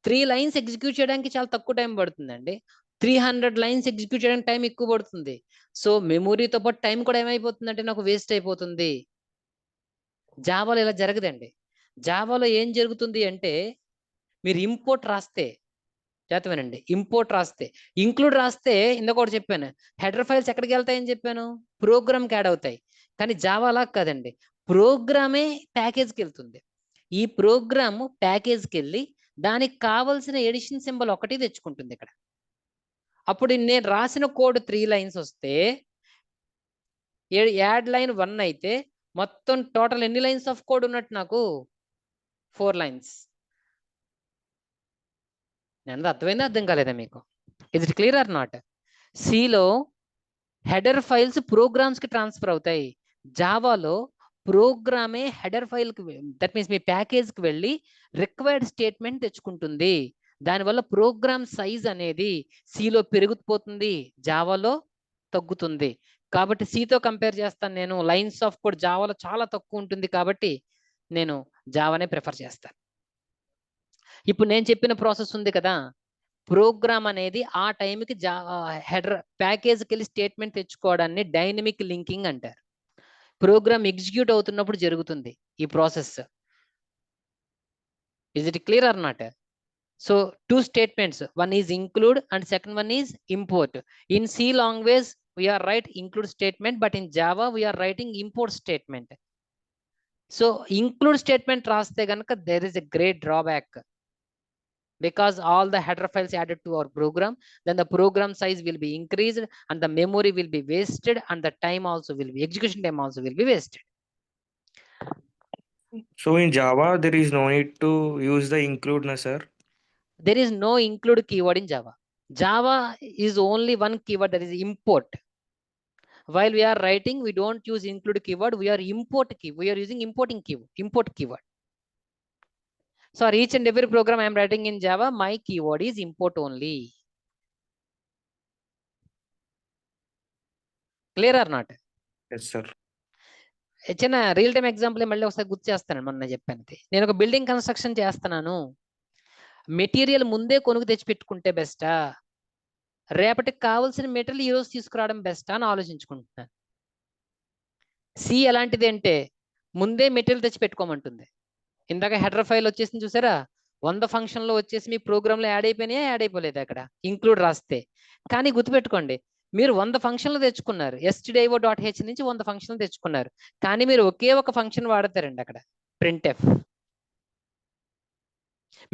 3 లైన్స్ ఎగ్జిక్యూట్ చేయడానికి చాలా తక్కువ టైం పడుతుందండి. 300 లైన్స్ ఎగ్జిక్యూట్ చేయడానికి టైం ఎక్కువ పడుతుంది. సో మెమొరీతో పాటు టైం కూడా ఏమైపోతుందంటే నాకు వేస్ట్ అయిపోతుంది. జావాలో ఇలా జరగదండి. జావాలో ఏం జరుగుతుంది అంటే మీరు ఇంపోర్ట్ రాస్తే చేతమేనండి, ఇంపోర్ట్ రాస్తే, ఇంక్లూడ్ రాస్తే ఇందాక ఒకటి చెప్పాను, హెడర్ ఫైల్స్ ఎక్కడికి వెళ్తాయని చెప్పాను, ప్రోగ్రామ్కి యాడ్ అవుతాయి. కానీ జావా అలా కాదండి, ప్రోగ్రామే ప్యాకేజ్కి వెళ్తుంది. ఈ ప్రోగ్రామ్ ప్యాకేజ్కి వెళ్ళి దానికి కావలసిన ఎడిషన్ సింబల్ ఒకటి తెచ్చుకుంటుంది ఇక్కడ. అప్పుడు నేను రాసిన కోడ్ 3 లైన్స్ వస్తే యాడ్ లైన్ 1 అయితే మొత్తం టోటల్ ఎన్ని లైన్స్ ఆఫ్ కోడ్ ఉన్నట్టు నాకు 4 లైన్స్. నేను అర్థమైందా అర్థం కాలేదా మీకు? Is it clear or not? సిలో హెడర్ ఫైల్స్ ప్రోగ్రామ్స్ కి ట్రాన్స్ఫర్ అవుతాయి. జావాలో ప్రోగ్రామే హెడర్ ఫైల్ కి, దట్ మీన్స్ మీ ప్యాకేజ్ కి వెళ్ళి రిక్వైర్డ్ స్టేట్మెంట్ తెచ్చుకుంటుంది. దానివల్ల ప్రోగ్రామ్ సైజ్ అనేది సిలో పెరిగిపోతుంది, జావాలో తగ్గుతుంది. కాబట్టి సితో కంపేర్ చేస్తాను నేను. లైన్స్ ఆఫ్ కోడ్ జావాలో చాలా తక్కువ ఉంటుంది కాబట్టి నేను జావానే ప్రిఫర్ చేస్తాను. ఇప్పుడు నేను చెప్పిన ప్రాసెస్ ఉంది కదా, ప్రోగ్రామ్ అనేది ఆ టైంకి హెడర్ ప్యాకేజ్కి వెళ్ళి స్టేట్మెంట్ తెచ్చుకోవడాన్ని డైనమిక్ లింకింగ్ అంటారు. ప్రోగ్రామ్ ఎగ్జిక్యూట్ అవుతున్నప్పుడు జరుగుతుంది ఈ process. Is it clear or not? So 2 statements, one is include and second one is import. In C language we are write include statement, but in Java we are writing import statement. So include statement raste ganaka there is a great drawback, because all the header files added to our program, then the program size will be increased and the memory will be wasted and the time also will be, execution time also will be wasted. So in Java there is no need to use the include, na sir? There is no include keyword in Java. Java is only one keyword, that is import. While we are writing, we don't use include keyword, we are we are using import keyword. So for each and every program I am writing in Java, my keyword is import only. Clear or not? Yes sir. చిన్న real time example మళ్ళీ ఒకసారి గుర్తు చేస్తాను. మొన్న చెప్పాను, నేను ఒక building construction చేస్తున్నాను. మెటీరియల్ ముందే కొనుక్కు తెచ్చి పెట్టుకుంటే బెస్టా, రేపటికి కావాల్సిన మెటీరియల్ ఈరోజు తీసుకురావడం బెస్టా అని ఆలోచించుకుంటున్నాను. సి ఎలాంటిది అంటే ముందే మెటీరియల్ తెచ్చి పెట్టుకోమంటుంది. ఇందాక హెడర్ ఫైల్ వచ్చేసింది చూసారా, 100 ఫంక్షన్లో వచ్చేసి మీ ప్రోగ్రామ్లో యాడ్ అయిపోయినాయా, యాడ్ అయిపోలేదు అక్కడ ఇంక్లూడ్ రాస్తే. కానీ గుర్తుపెట్టుకోండి, మీరు 100 ఫంక్షన్లు తెచ్చుకున్నారు, stdio.h నుంచి 100 ఫంక్షన్లు తెచ్చుకున్నారు, కానీ మీరు ఒకే ఒక ఫంక్షన్ వాడతారండి అక్కడ, printf.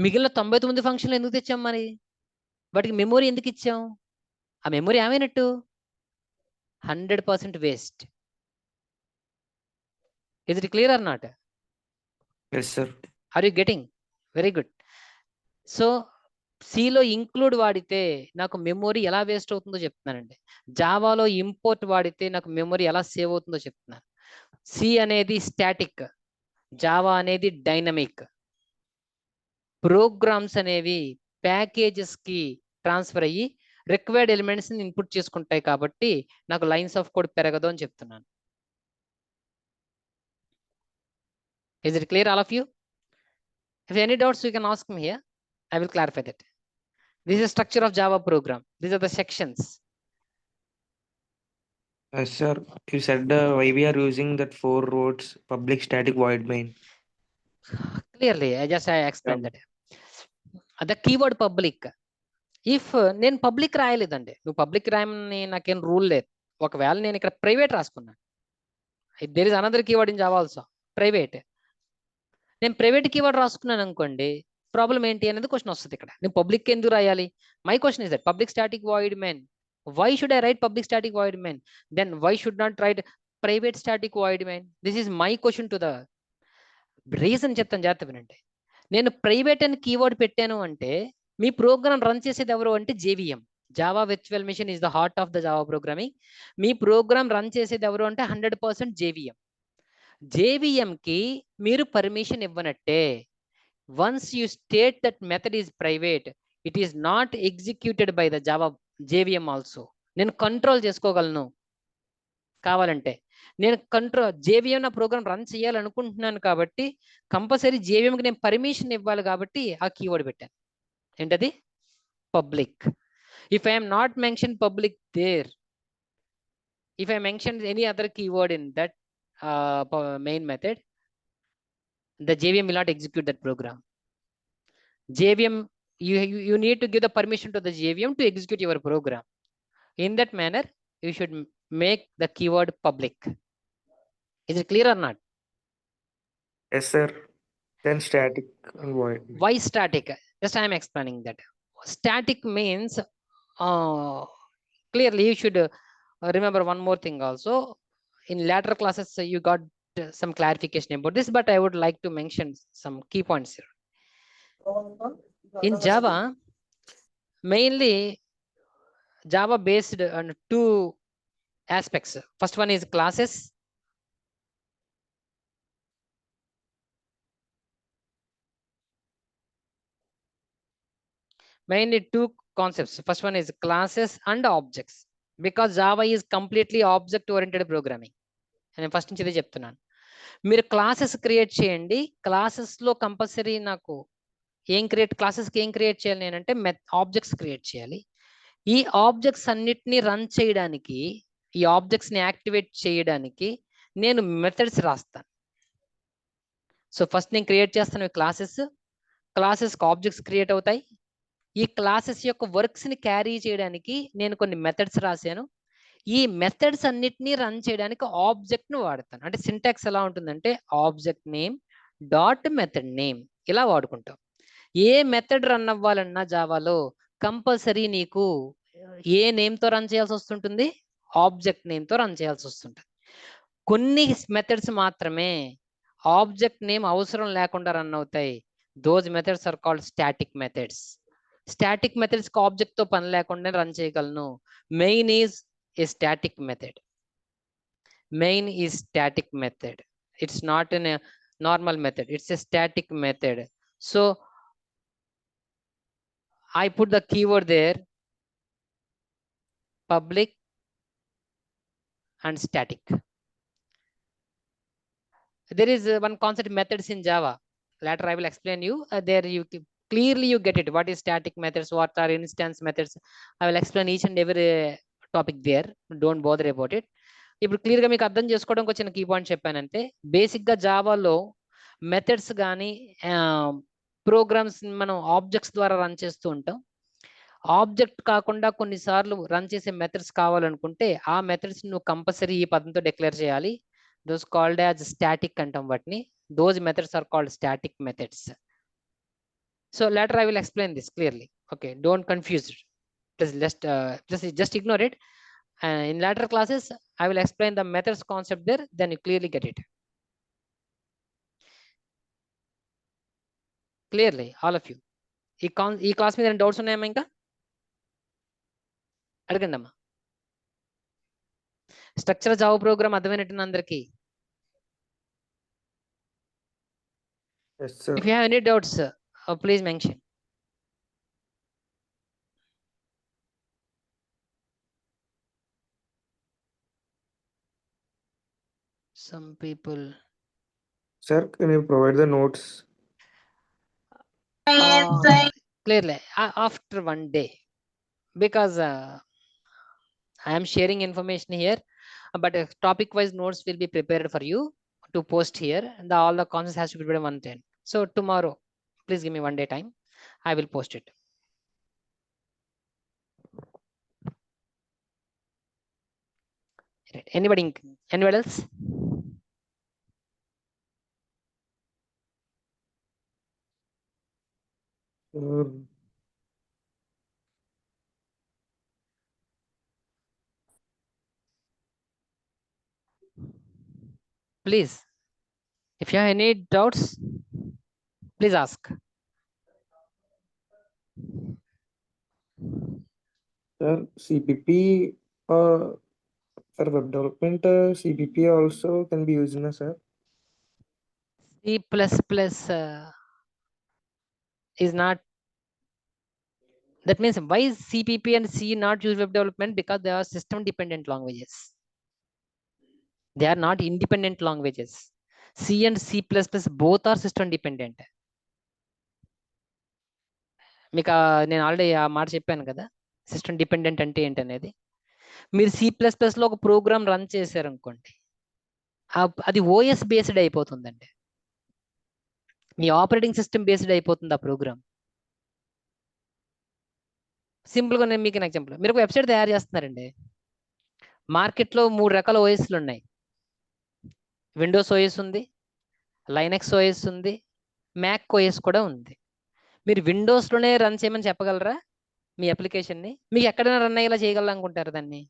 మిగిలిన 99 ఫంక్షన్లు ఎందుకు తెచ్చాం మరి? వాటికి మెమొరీ ఎందుకు ఇచ్చాం? ఆ మెమొరీ ఏమైనట్టు 100% waste. Is it clear or not? Yes sir. Are you getting? Very good. So సిలో ఇంక్లూడ్ వాడితే నాకు మెమొరీ ఎలా వేస్ట్ అవుతుందో చెప్తున్నానండి. జావాలో ఇంపోర్ట్ వాడితే నాకు మెమొరీ ఎలా సేవ్ అవుతుందో చెప్తున్నాను. సి అనేది స్టాటిక్, జావా అనేది డైనమిక్. ప్రోగ్రామ్స్ అనేవి ప్యాకేజెస్ కి ట్రాన్స్ఫర్ అయ్యి రిక్వైర్డ్ ఎలిమెంట్స్ ని ఇన్పుట్ చేసుకుంటాయి కాబట్టి నాకు లైన్స్ ఆఫ్ కోడ్ పెరగదు అని చెప్తున్నాను. Is it clear all of you? If any doubts you can ask me here, I will clarify that. This is structure of Java program. These are the sections. Yes sir. You said why we are using that 4 rows public static void main. Clearly, I explained that. The keyword public. If నేను public రాయలేదండి, నువ్వు public రాయమని నాకేం rule లేదు. ఒకవేళ నేను ఇక్కడ private రాసుకున్నా, there is another keyword in Java also, private. నేను ప్రైవేట్ కీవర్డ్ రాసుకున్నాను అనుకోండి, ప్రాబ్లం ఏంటి అనేది క్వశ్చన్ వస్తుంది ఇక్కడ. నేను పబ్లిక్ ఎందుకు రాయాలి? My question is that public static void main. Why should I write public static void main? Then why should not write private static void main? This is my question to the reason. చెప్తాను జాగ్రత్త వినండి. నేను private అని keyword పెట్టాను అంటే మీ program run చేసేది ఎవరు అంటే JVM, Java virtual machine is the heart of the Java programming. మీ ప్రోగ్రామ్ రన్ చేసేది ఎవరు అంటే 100% JVM. జేవిఎంకి మీరు పర్మిషన్ ఇవ్వనట్టే. Once you state that method is private, it is not executed by the Java JVM also. నేను control చేసుకోగలను కావాలంటే. నేను జేవిఎం నా ప్రోగ్రామ్ రన్ చేయాలనుకుంటున్నాను కాబట్టి కంపల్సరీ జేవిఎంకి నేను పర్మిషన్ ఇవ్వాలి కాబట్టి ఆ కీవర్డ్ పెట్టాను. ఏంటది? Public. If I'm not mention public there, if I mentioned any other keyword in that main method, the JVM will not execute that program. JVM, you need to give the permission to the JVM to execute your program. In that manner, you should make the keyword public. Is it clear or not? Yes, sir. Then static and void. Why static? Just I am explaining that. Static means clearly you should remember one more thing also. In later classes, you got some clarification about this, but I would like to mention some key points here. In Java, mainly Java based on two aspects. First one is classes. Mainly two concepts. First one is classes and objects, because Java is completely object oriented programming. నేను first నుంచి ఇదే చెప్తున్నాను. మీరు classes create చేయండి. క్లాసెస్లో compulsory నాకు క్లాసెస్కి ఏం క్రియేట్ చేయాలి నేనంటే ఆబ్జెక్ట్స్ క్రియేట్ చేయాలి. ఈ ఆబ్జెక్ట్స్ అన్నిటినీ రన్ చేయడానికి, ఈ ఆబ్జెక్ట్స్ని యాక్టివేట్ చేయడానికి నేను మెథడ్స్ రాస్తాను. సో ఫస్ట్ నేను క్రియేట్ చేస్తాను క్లాసెస్కి ఆబ్జెక్ట్స్ క్రియేట్ అవుతాయి. ఈ క్లాసెస్ యొక్క వర్క్స్ని క్యారీ చేయడానికి నేను కొన్ని మెథడ్స్ రాశాను. ఈ మెథడ్స్ అన్నిటినీ రన్ చేయడానికి ఆబ్జెక్ట్ను వాడతాను. అంటే సింటాక్స్ ఎలా ఉంటుందంటే object name dot method name ఇలా వాడుకుంటాం. ఏ మెథడ్ రన్ అవ్వాలన్నా జావాలో కంపల్సరీ నీకు ఏ నేమ్తో రన్ చేయాల్సి వస్తుంటుంది? ఆబ్జెక్ట్ నేమ్తో రన్ చేయాల్సి వస్తుంటుంది. కొన్ని మెథడ్స్ మాత్రమే ఆబ్జెక్ట్ నేమ్ అవసరం లేకుండా రన్ అవుతాయి. Those methods are called static methods. Static మెథడ్స్కి ఆబ్జెక్ట్తో పని లేకుండా రన్ చేయగలను. Main is a static method. Main is static method. It's not a normal method. It's a static method. So I put the keyword there, public and static. There is one concept, methods in Java. Later I will explain you. There you clearly you get it. What is static methods? What are instance methods? I will explain each and every topic there. Don't bother about it. ఇప్పుడు క్లియర్గా మీకు అర్థం చేసుకోవడానికి వచ్చిన key point చెప్పానంటే, బేసిక్గా జావాలో methods కానీ programmes మనం ఆబ్జెక్ట్స్ ద్వారా రన్ చేస్తూ ఉంటాం. ఆబ్జెక్ట్ కాకుండా కొన్నిసార్లు రన్ చేసే మెథడ్స్ కావాలనుకుంటే ఆ మెథడ్స్ నువ్వు కంపల్సరీ ఈ పదంతో డిక్లేర్ చేయాలి. దోస్ కాల్డ్ యాజ్ స్టాటిక్ అంటాం వాటిని. Those methods are called static methods. So later I will explain this clearly. Okay, don't confuse. Just ignore it. In later classes, I will explain the methods concept there. Then you clearly get it. Clearly, all of you. ఈ class మీద doubts ఉన్నాయమ్మా? ఇంకా అడగండి అమ్మా. Structure Java programme అర్థమైనట్టు అందరికి? If you have any doubts, please mention. Some people. Sir, can you provide the notes? Clearly, after one day, because I am sharing information here, but topic-wise notes will be prepared for you to post here. All the concepts has to be prepared 1 10. So tomorrow, please give me 1 day time. I will post it. Right. Anybody else? Please, if you have any doubts, please ask. Sir, CPP for web development, CPP also can be used, na sir? C++ is not. That means why is CPP and C not used web development? Because they are system dependent languages. They are not independent languages. C and C++ both are system dependent. మీకు నేను already ఆ మాట చెప్పాను కదా, system dependent అంటే ఏంటనేది. మీరు C++లో ఒక ప్రోగ్రామ్ రన్ చేశారనుకోండి, అది ఓఎస్ బేస్డ్ అయిపోతుందండి. మీ ఆపరేటింగ్ సిస్టమ్ బేస్డ్ అయిపోతుంది ఆ ప్రోగ్రామ్. సింపుల్గా నేను మీకు ఎగ్జాంపుల్, మీరు ఒక వెబ్సైట్ తయారు చేస్తున్నారండి. మార్కెట్లో 3 రకాల ఓఎస్లు ఉన్నాయి. విండోస్ ఓఎస్ ఉంది, లైనక్స్ ఓఎస్ ఉంది, మ్యాక్ ఓఎస్ కూడా ఉంది. మీరు విండోస్లోనే రన్ చేయమని చెప్పగలరా మీ అప్లికేషన్ని? మీకు ఎక్కడైనా రన్ అయ్యేలా చేయగలనుకుంటారు దాన్ని?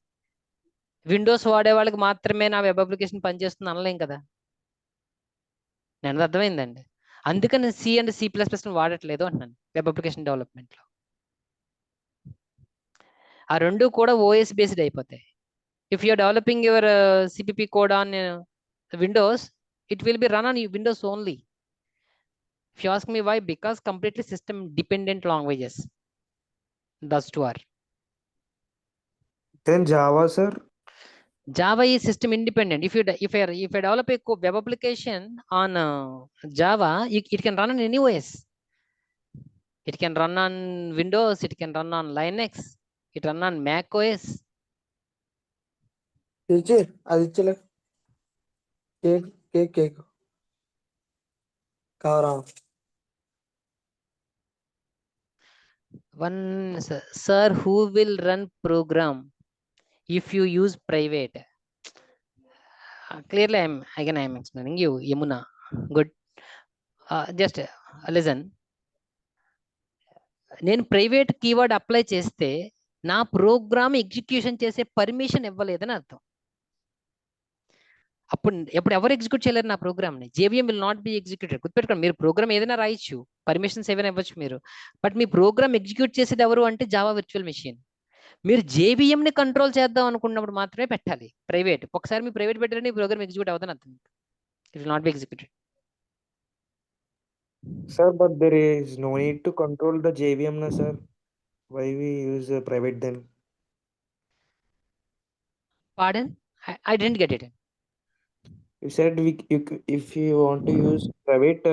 విండోస్ వాడే వాళ్ళకి మాత్రమే నా వెబ్ అప్లికేషన్ పనిచేస్తుంది అనలేం కదా. నేను అర్థమైందండి. అందుకని C అండ్ C++ వాడట్లేదు అంటున్నాను వెబ్ అప్లికేషన్ డెవలప్మెంట్లో. ఆ రెండు కూడా ఓఎస్ బేస్డ్ అయిపోతాయి. If you're developing your CPP code on Windows, it will be run on Windows only. If you ask me why, because completely system dependent languages. Those two are. Then Java, sir? Java is system independent. If I develop a web application on Java, it can run on any OS. It can run on Windows, it can run on Linux, it run on Mac OS. Teacher, Aditya, cake. Kara. One sir, who will run program if you use private? Clearly, I am explaining you, Yamuna. Good. Just listen. నేను private keyword apply చేస్తే నా program execution చేసే permission ఇవ్వలేదని అర్థం. ఎప్పుడు ఎవరు execute చేయలేరు నా ప్రోగ్రామ్ని. JVM will not be executed. గుర్తుపెట్టుకోండి, మీరు ప్రోగ్రామ్ ఏదైనా రాయొచ్చు, పర్మిషన్స్ ఏమైనా ఇవ్వచ్చు మీరు, బట్ మీ ప్రోగ్రామ్ ఎగ్జిక్యూట్ చేసేది ఎవరు అంటే జావా వర్చువల్ మెషిన్. మీరు JVMని కంట్రోల్ చేద్దాం అనుకున్నప్పుడు మాత్రమే పెట్టాలి ప్రైవేట్. ఒకసారి మీ ప్రైవేట్ పెట్టారని ప్రోగ్రామ్ ఎగ్జిక్యూట్ అవుతుంది అర్థం. It will not be executed. Sir, but there is no need to control the JVM, na sir. Why we use private then? Pardon? I didn't get it. You said if you want to use private,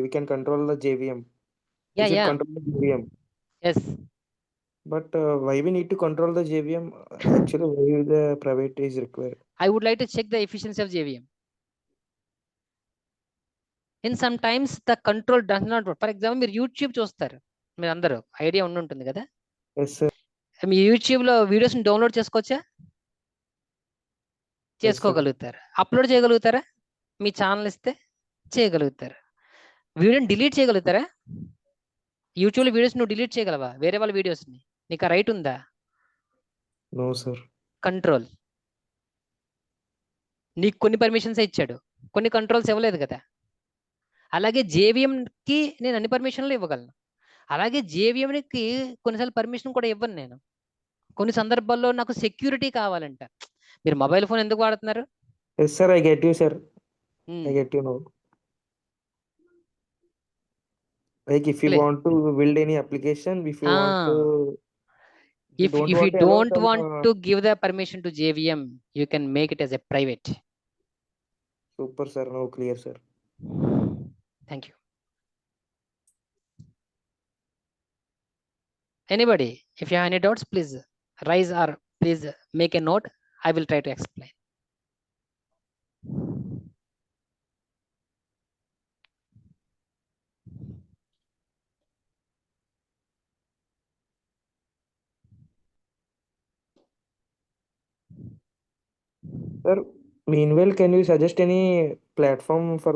we can control the JVM. We should Yeah. control the JVM. Yes. But why we need to control the JVM? Actually, why the private is required? I would like to check the efficiency of JVM. In sometimes the control does not work. For example, మీరు YouTube చూస్తారు, మీరు అందరూ idea ఉంటుంది కదా. Yes, sir. మీ యూట్యూబ్లో వీడియోస్ని download చేసుకోవచ్చా? చేసుకోగలుగుతారు. అప్లోడ్ చేయగలుగుతారా? మీ ఛానల్ ఇస్తే చేయగలుగుతారు. వీడియోని డిలీట్ చేయగలుగుతారా? యూట్యూబ్లో వీడియోస్ నువ్వు డిలీట్ చేయగలవా, వేరే వాళ్ళ వీడియోస్ని? నీకు ఆ రైట్ ఉందా? No, sir. కంట్రోల్. నీకు కొన్ని పర్మిషన్స్ ఇచ్చాడు, కొన్ని కంట్రోల్స్ ఇవ్వలేదు కదా. అలాగే JVMకి నేను అన్ని పర్మిషన్లు ఇవ్వగలను. అలాగే JVMకి కొన్నిసార్లు పర్మిషన్ కూడా ఇవ్వను నేను. కొన్ని సందర్భాల్లో నాకు సెక్యూరిటీ కావాలంట. మీరు మొబైల్ ఫోన్ ఎందుకు వాడుతున్నారు? Yes, sir. I get you, sir. I get you now. Like if you want to build any application, if you want to, if you don't want to give the permission to JVM, you can make it as a private. Super, sir. Now clear, sir. Thank you. Anybody, if you have any doubts, please raise or please make a note. I will try to explain. Sir, meanwhile, can you suggest any platform for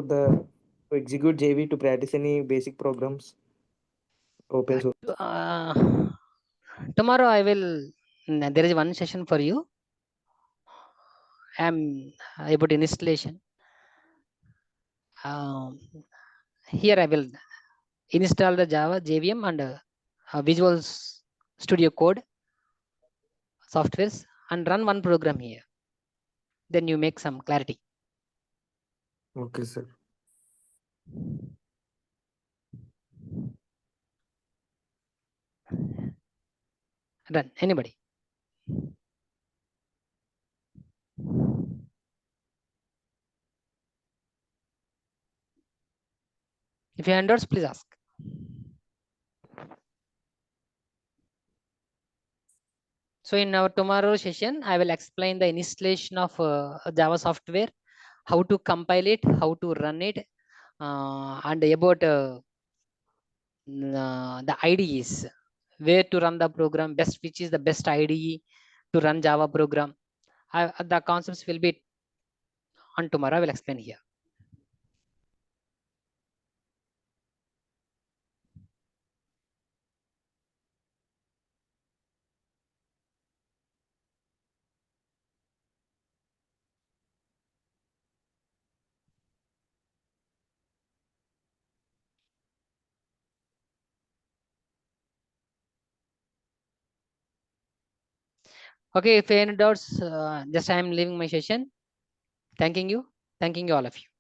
to execute JV to practice any basic programs? Open source. Tomorrow I will. There is one session for you. I am about installation. Here I will install the Java, JVM and Visual Studio Code softwares and run one program here. Then you make some clarity. Okay, sir. Run. Anybody? If you have doubts, please ask. So in our tomorrow session, I will explain the installation of Java software, how to compile it, how to run it, and about the IDEs, where to run the program, which is the best IDE to run Java program. The concepts will be on tomorrow. I will explain here. Okay, if any doubts, just I am leaving my session. Thanking you all of you.